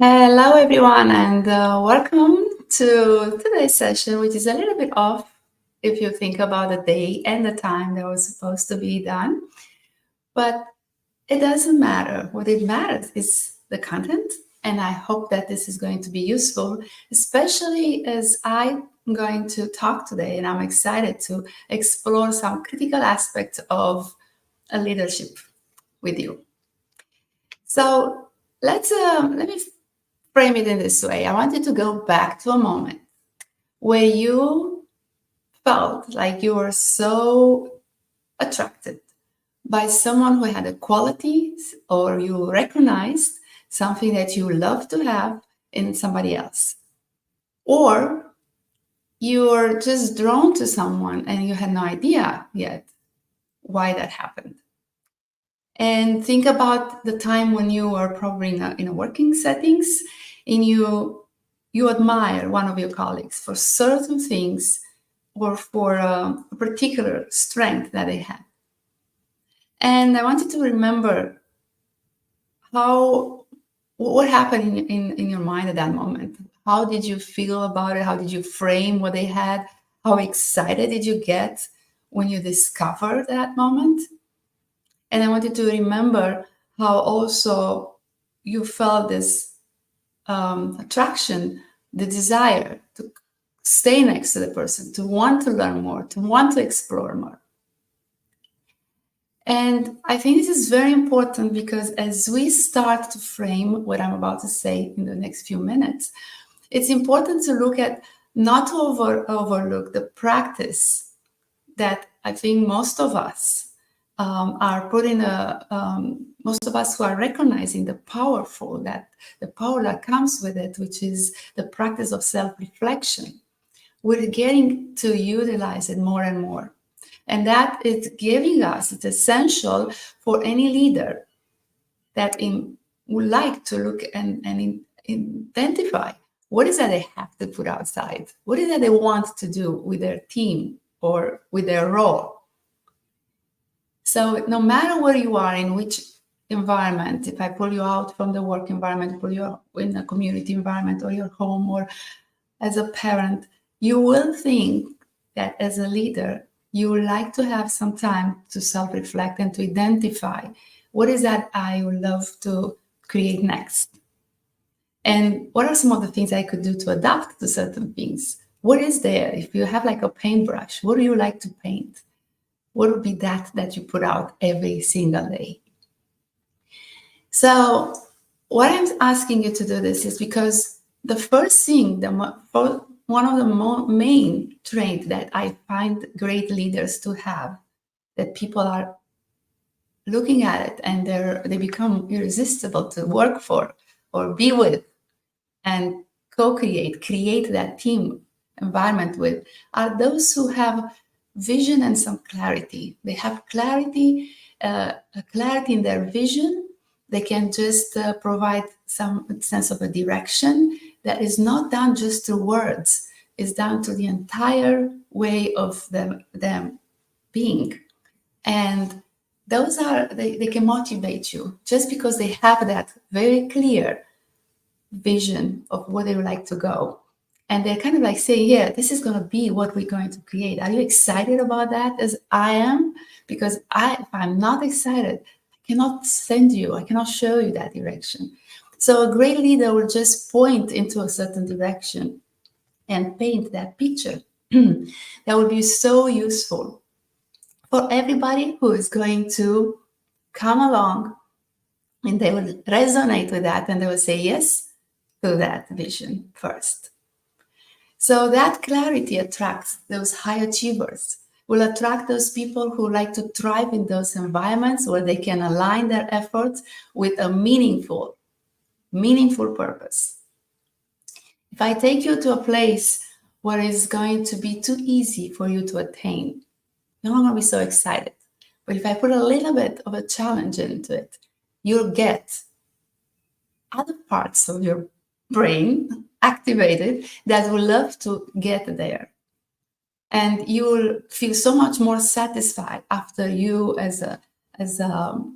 Hello, everyone, and welcome to today's session, which is a little bit off if you think about the day and the time that was supposed to be done. But it doesn't matter. What it matters is the content, and I hope that this is going to be useful, especially as I'm going to talk today, and I'm excited to explore some critical aspects of leadership with you. So let me frame it in this way. I want you to go back to a moment where you felt like you were so attracted by someone who had a quality, or you recognized something that you love to have in somebody else. Or you're just drawn to someone and you had no idea yet why that happened. And think about the time when you were probably in a working settings and you admire one of your colleagues for certain things or for a particular strength that they had. And I wanted to remember what happened in your mind at that moment. How did you feel about it? How did you frame what they had? How excited did you get when you discovered that moment? And I wanted to remember how also you felt this attraction, the desire to stay next to the person, to want to learn more, to want to explore more. And I think this is very important because as we start to frame what I'm about to say in the next few minutes, it's important to look at, not to overlook the practice that I think most of us are putting most of us who are recognizing the power that comes with it, which is the practice of self-reflection. We're getting to utilize it more and more. And that is giving us, it's essential for any leader that would like to look and identify what is that they have to put outside? What is that they want to do with their team or with their role? So no matter where you are, in which environment, if I pull you out from the work environment, pull you in a community environment or your home or as a parent, you will think that as a leader, you would like to have some time to self-reflect and to identify what is that I would love to create next. And what are some of the things I could do to adapt to certain things? What is there? If you have like a paintbrush, what do you like to paint? What would be that you put out every single day? So what I'm asking you to do this is because the first thing, one of the main traits that I find great leaders to have, that people are looking at it and they become irresistible to work for or be with and create that team environment with, are those who have vision and some clarity. They have clarity in their vision. They can just provide some sense of a direction that is not done just through words, it's done to the entire way of them being. And those they can motivate you just because they have that very clear vision of where they would like to go. And they're kind of like saying, yeah, this is going to be what we're going to create. Are you excited about that as I am? Because if I'm not excited, I cannot I cannot show you that direction. So a great leader will just point into a certain direction and paint that picture. That would be so useful for everybody who is going to come along, and they will resonate with that and they will say yes to that vision first. So that clarity attracts those high achievers, will attract those people who like to thrive in those environments where they can align their efforts with a meaningful purpose. If I take you to a place where it's going to be too easy for you to attain, you're not going to be so excited. But if I put a little bit of a challenge into it, you'll get other parts of your brain activated that will love to get there. And you will feel so much more satisfied after you, as a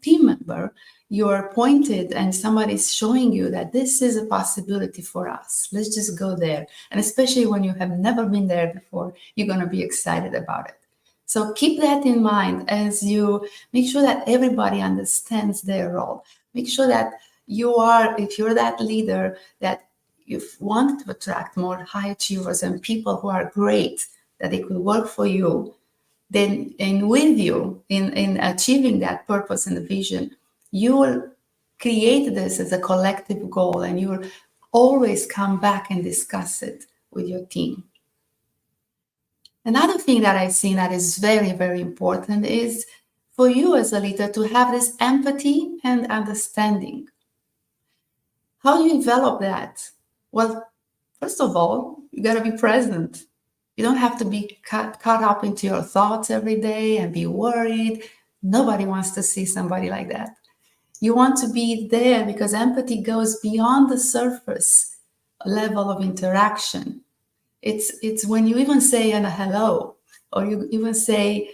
team member, you're pointed and somebody's showing you that this is a possibility for us. Let's just go there. And especially when you have never been there before, you're going to be excited about it. So keep that in mind as you make sure that everybody understands their role. Make sure that if you're that leader, that you want to attract more high achievers and people who are great, that they could work for you, then and with you in achieving that purpose and the vision, you will create this as a collective goal, and you will always come back and discuss it with your team. Another thing that I've seen that is very, very important is for you as a leader to have this empathy and understanding. How do you develop that? Well, first of all, you got to be present. You don't have to be caught up into your thoughts every day and be worried. Nobody wants to see somebody like that. You want to be there because empathy goes beyond the surface level of interaction. It's when you even say a hello, or you even say,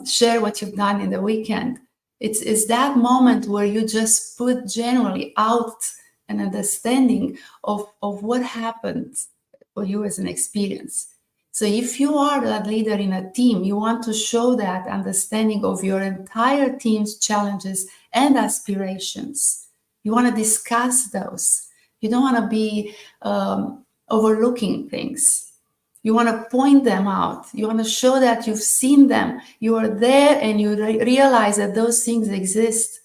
share what you've done in the weekend. It's that moment where you just put generally out an understanding of what happened for you as an experience. So if you are that leader in a team, you want to show that understanding of your entire team's challenges and aspirations. You want to discuss those. You don't want to be overlooking things. You want to point them out. You want to show that you've seen them. You are there and you realize that those things exist.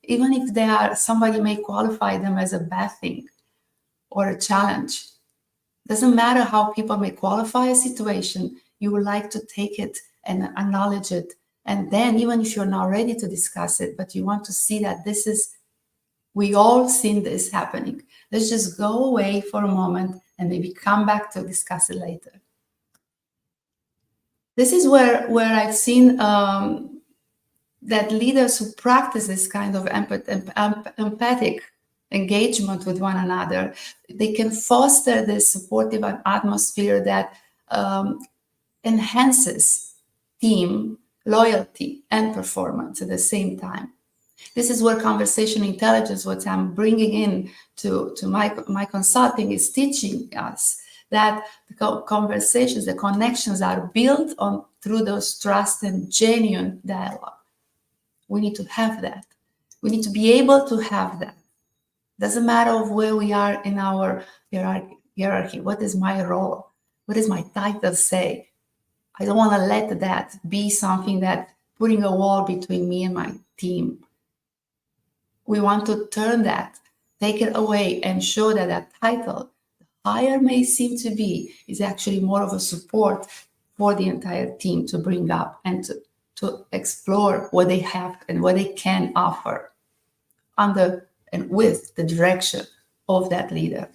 Even if they are, somebody may qualify them as a bad thing or a challenge. Doesn't matter how people may qualify a situation, you would like to take it and acknowledge it. And then even if you're not ready to discuss it, but you want to see that we all seen this happening. Let's just go away for a moment and maybe come back to discuss it later. This is where I've seen that leaders who practice this kind of empathic engagement with one another, they can foster this supportive atmosphere that enhances team loyalty and performance at the same time. This is where conversation intelligence, what I'm bringing in to my consulting, is teaching us that the conversations, the connections are built on through those trust and genuine dialogue. We need to have that. We need to be able to have that. Doesn't matter of where we are in our hierarchy. What is my role? What does my title say? I don't want to let that be something that putting a wall between me and my team. We want to turn that, take it away, and show that that title, higher may seem to be, is actually more of a support for the entire team to bring up and to explore what they have and what they can offer under and with the direction of that leader.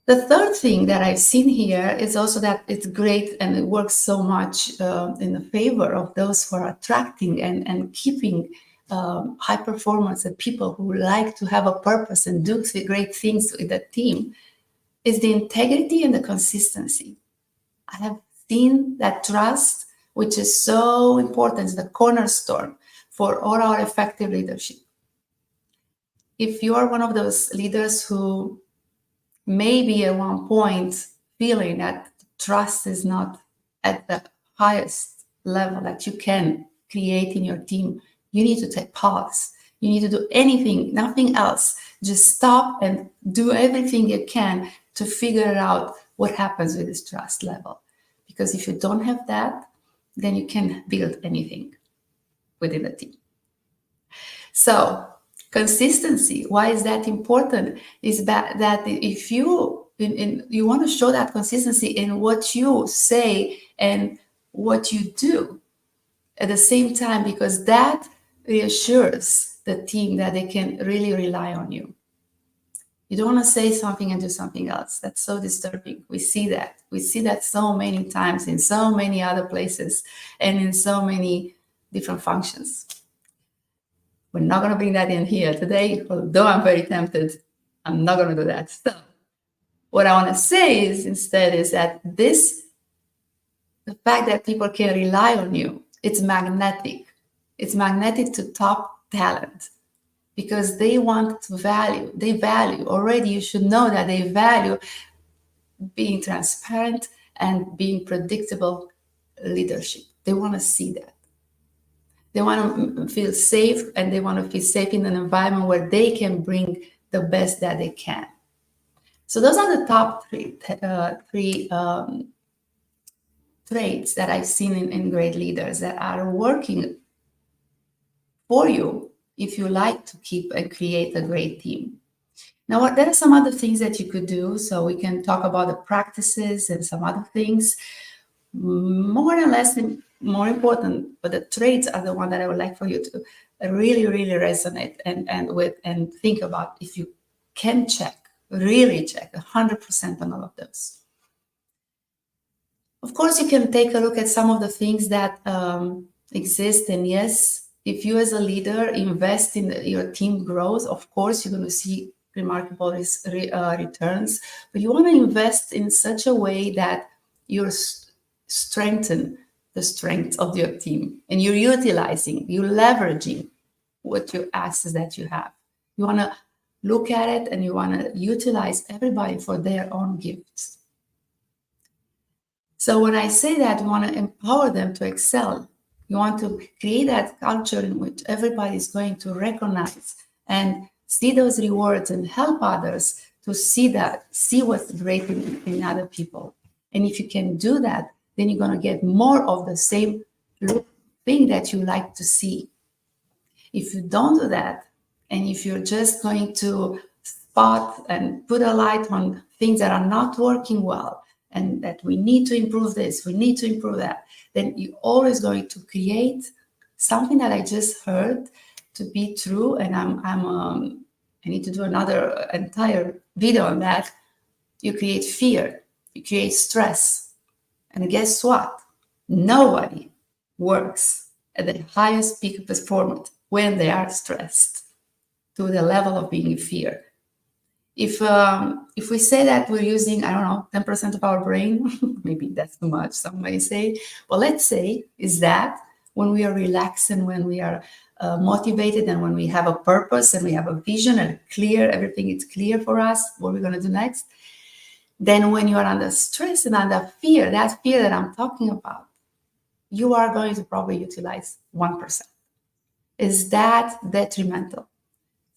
The third thing that I've seen here is also that it's great and it works so much in the favor of those who are attracting and keeping high performance and people who like to have a purpose and do great things with the team, is the integrity and the consistency. I have seen that trust, which is so important, is the cornerstone for all our effective leadership. If you are one of those leaders who maybe at one point feeling that trust is not at the highest level that you can create in your team, you need to take pause. You need to do anything, nothing else. Just stop and do everything you can to figure out what happens with this trust level. Because if you don't have that, then you can't build anything within the team. So consistency, why is that important? Is that if you want to show that consistency in what you say and what you do at the same time, because that reassures the team that they can really rely on you. You don't want to say something and do something else. That's so disturbing. We see that. We see that so many times in so many other places and in so many different functions. We're not going to bring that in here today, although I'm very tempted. I'm not going to do that. So what I want to say is instead is that the fact that people can rely on you, it's magnetic. It's magnetic to top talent, because they want to value already. You should know that they value being transparent and being predictable leadership. They want to see that. They want to feel safe, and they want to feel safe in an environment where they can bring the best that they can. So those are the top three traits that I've seen in great leaders that are working for you if you like to keep and create a great team. Now, there are some other things that you could do. So we can talk about the practices and some other things. More or less more important, but the traits are the one that I would like for you to really, really resonate and think about if you can really check 100% on all of those. Of course, you can take a look at some of the things that exist, and yes, if you as a leader invest in your team growth, of course, you're going to see remarkable returns, but you want to invest in such a way that you're strengthen the strength of your team, and you're leveraging what your assets that you have. You want to look at it, and you want to utilize everybody for their own gifts. So when I say that, you want to empower them to excel. You want to create that culture in which everybody is going to recognize and see those rewards and help others to see what's great in other people. And if you can do that, then you're going to get more of the same thing that you like to see. If you don't do that, and if you're just going to spot and put a light on things that are not working well, and that we need to improve this, we need to improve that, then you're always going to create something that I just heard to be true. And I need to do another entire video on that. You create fear, you create stress. And guess what? Nobody works at the highest peak of performance when they are stressed to the level of being in fear. If we say that we're using, 10% of our brain, maybe that's too much, some may say. Well, let's say is that when we are relaxed and when we are motivated and when we have a purpose and we have a vision and everything is clear for us, what we're going to do next. Then when you are under stress and under fear, that fear that I'm talking about, you are going to probably utilize 1%. Is that detrimental?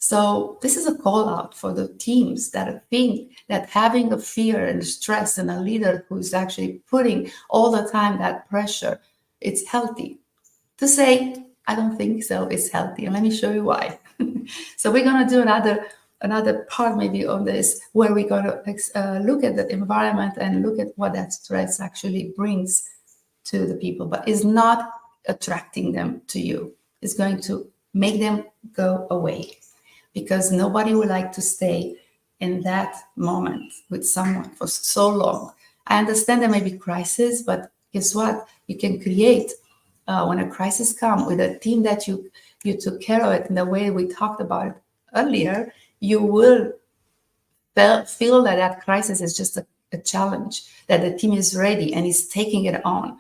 So this is a call out for the teams that think that having a fear and stress and a leader who's actually putting all the time that pressure, it's healthy. To say, I don't think so, it's healthy. And let me show you why. So we're going to do another part maybe on this, where we're going to look at the environment and look at what that stress actually brings to the people, but is not attracting them to you. It's going to make them go away, because nobody would like to stay in that moment with someone for so long. I understand there may be crisis, but guess what? You can create, when a crisis comes, with a team that you took care of it in the way we talked about it earlier, you will feel that crisis is just a challenge, that the team is ready and is taking it on.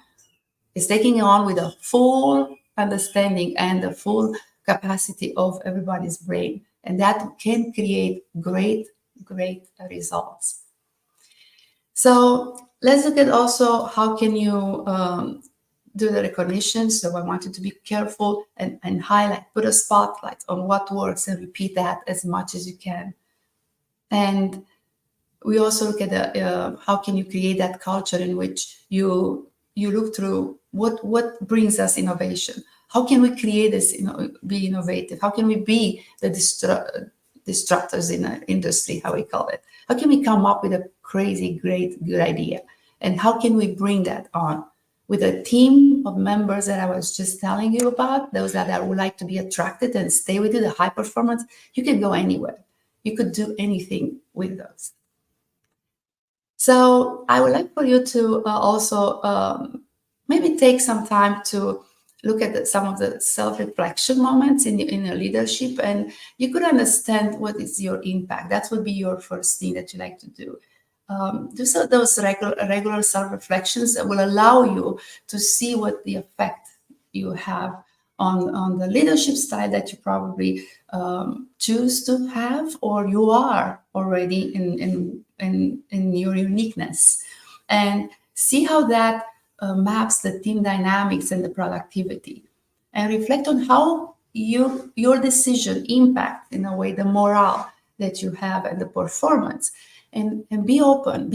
It's taking it on with a full understanding and the full capacity of everybody's brain. And that can create great results. So let's look at also how can you do the recognition. So I want you to be careful and highlight, put a spotlight on what works and repeat that as much as you can. And we also look at how can you create that culture in which you look through what brings us innovation. How can we create this, be innovative? How can we be the disruptors in our industry, how we call it? How can we come up with a crazy, good idea? And how can we bring that on with a team of members that I was just telling you about, those that would like to be attracted and stay with you, the high performance? You can go anywhere. You could do anything with those. So I would like for you to also maybe take some time to look at some of the self-reflection moments in your leadership, and you could understand what is your impact. That would be your first thing that you like to do. Do those regular self-reflections that will allow you to see what the effect you have on the leadership style that you probably choose to have, or you are already in your uniqueness, and see how that maps the team dynamics and the productivity, and reflect on how your decision impact in a way the morale that you have and the performance, and be open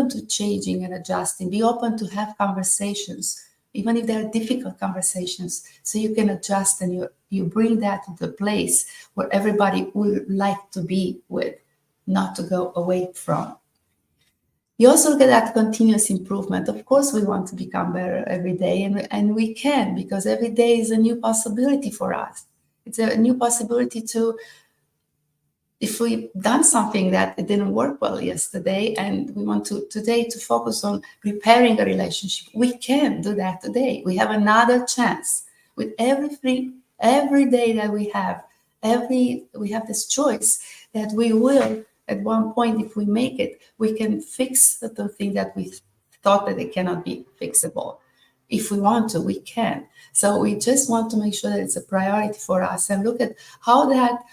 to changing and adjusting, be open to have conversations even if they're difficult conversations, so you can adjust and you bring that to the place where everybody would like to be with, not to go away from. You also look at that continuous improvement. Of course, we want to become better every day, and we can, because every day is a new possibility for us. It's a new possibility to, if we've done something that it didn't work well yesterday and we want to today to focus on repairing a relationship, we can do that today. We have another chance with every day that we have. We have this choice that we will, at one point, if we make it, we can fix the thing that we thought that it cannot be fixable. If we want to, we can. So we just want to make sure that it's a priority for us, and look at how that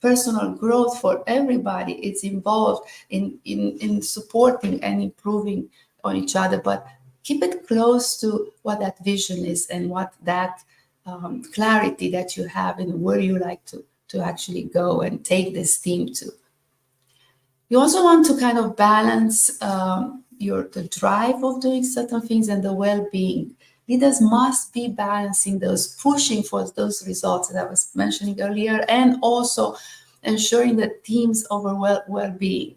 personal growth for everybody is involved in supporting and improving on each other, but keep it close to what that vision is and what that clarity that you have in where you like to actually go and take this team to. You also want to kind of balance the drive of doing certain things and the well-being. Leaders must be balancing those, pushing for those results that I was mentioning earlier, and also ensuring that teams overall well-being.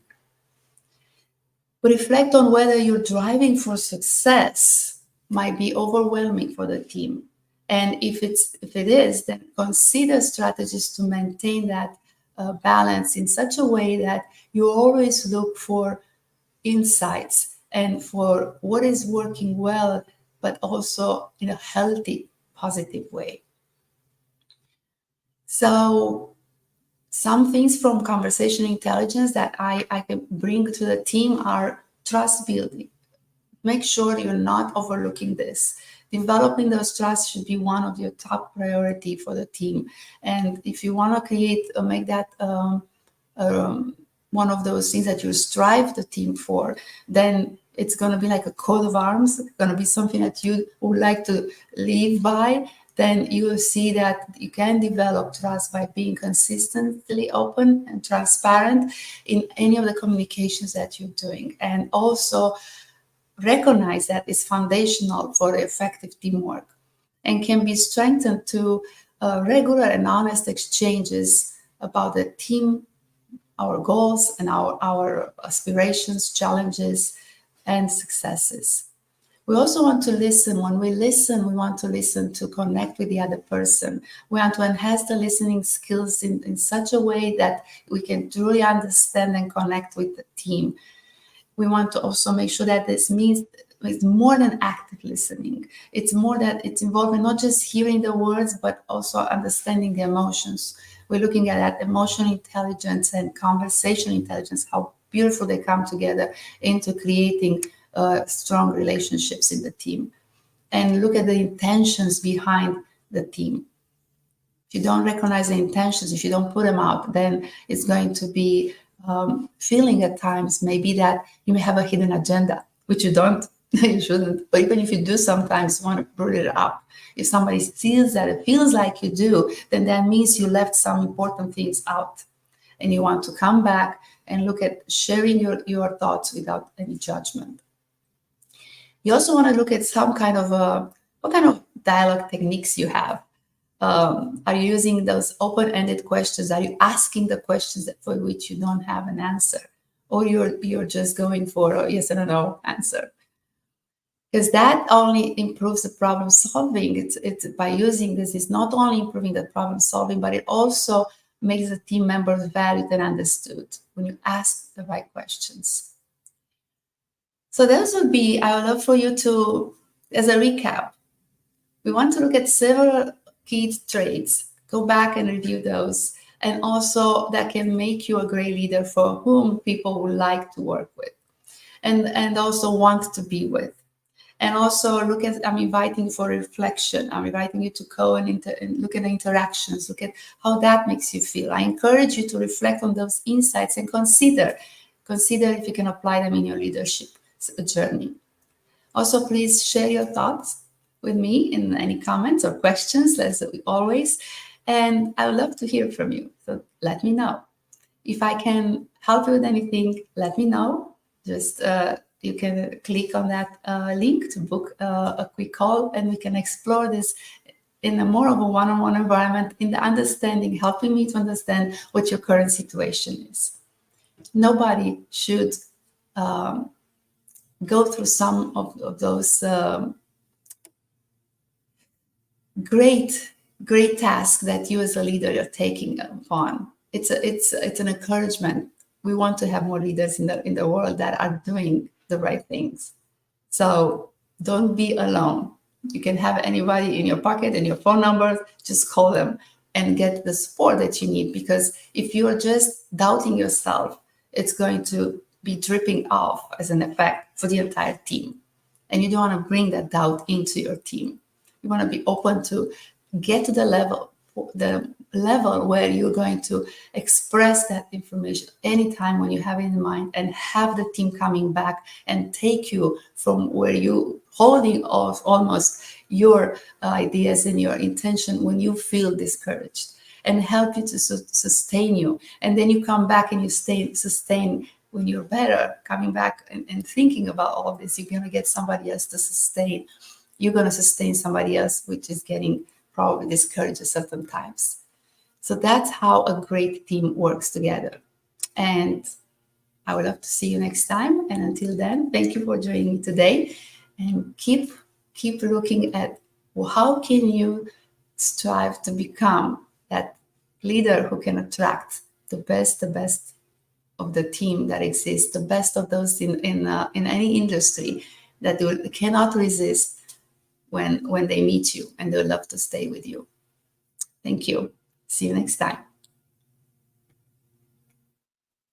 Reflect on whether you're driving for success might be overwhelming for the team. And if it is, then consider strategies to maintain that balance in such a way that you always look for insights and for what is working well, but also in a healthy, positive way. So some things from conversation intelligence that I can bring to the team are trust building. Make sure you're not overlooking this. Developing those trusts should be one of your top priority for the team. And if you want to create or make that one of those things that you strive the team for, then it's going to be like a coat of arms. It's going to be something that you would like to live by. Then you will see that you can develop trust by being consistently open and transparent in any of the communications that you're doing. And also recognize that is foundational for effective teamwork and can be strengthened to regular and honest exchanges about the team, our goals and our aspirations, challenges, and successes. We also want to listen. When we listen, we want to listen to connect with the other person. We want to enhance the listening skills in such a way that we can truly understand and connect with the team. We want to also make sure that this means it's more than active listening. It's more that it's involving not just hearing the words, but also understanding the emotions. We're looking at that emotional intelligence and conversation intelligence, how beautiful they come together into creating strong relationships in the team. And look at the intentions behind the team. If you don't recognize the intentions, if you don't put them out, then it's going to be feeling at times maybe that you may have a hidden agenda, which you don't, you shouldn't. But even if you do, sometimes you want to put it up. If somebody sees that it feels like you do, then that means you left some important things out. And you want to come back and look at sharing your thoughts without any judgment. You also want to look at some kind of what kind of dialogue techniques you have. Are you using those open-ended questions? Are you asking the questions for which you don't have an answer? Or you're just going for a yes and a no answer? Because that only improves the problem solving. It's by using this, it's not only improving the problem solving, but it also makes the team members valued and understood when you ask the right questions. So those would be, I would love for you to, as a recap, we want to look at several key traits, go back and review those, and also that can make you a great leader for whom people would like to work with and also want to be with. And also I'm inviting you for reflection. I'm inviting you to go and look at the interactions, look at how that makes you feel. I encourage you to reflect on those insights and consider if you can apply them in your leadership journey. Also, please share your thoughts with me in any comments or questions, as always. And I would love to hear from you. So let me know. If I can help you with anything, let me know. Just you can click on that link to book a quick call, and we can explore this in a more of a one-on-one environment, in the understanding, helping me to understand what your current situation is. Nobody should go through some of those great tasks that you as a leader are taking upon. It's an encouragement. We want to have more leaders in the world that are doing the right things. So don't be alone. You can have anybody in your pocket and your phone number. Just call them and get the support that you need, because if you are just doubting yourself, it's going to be dripping off as an effect for the entire team. And you don't want to bring that doubt into your team. You want to be open to get to the level where you're going to express that information anytime when you have it in mind, and have the team coming back and take you from where you holding off almost your ideas and your intention when you feel discouraged, and help you to sustain you. And then you come back and you sustain when you're better, coming back and thinking about all of this. You're going to get somebody else to sustain. You're going to sustain somebody else, which is getting probably discouraged at certain times. So that's how a great team works together. And I would love to see you next time. And until then, thank you for joining me today. And keep looking at, well, how can you strive to become that leader who can attract the best of the team that exists, the best of those in any industry that cannot resist when they meet you, and they'll love to stay with you. Thank you. See you next time.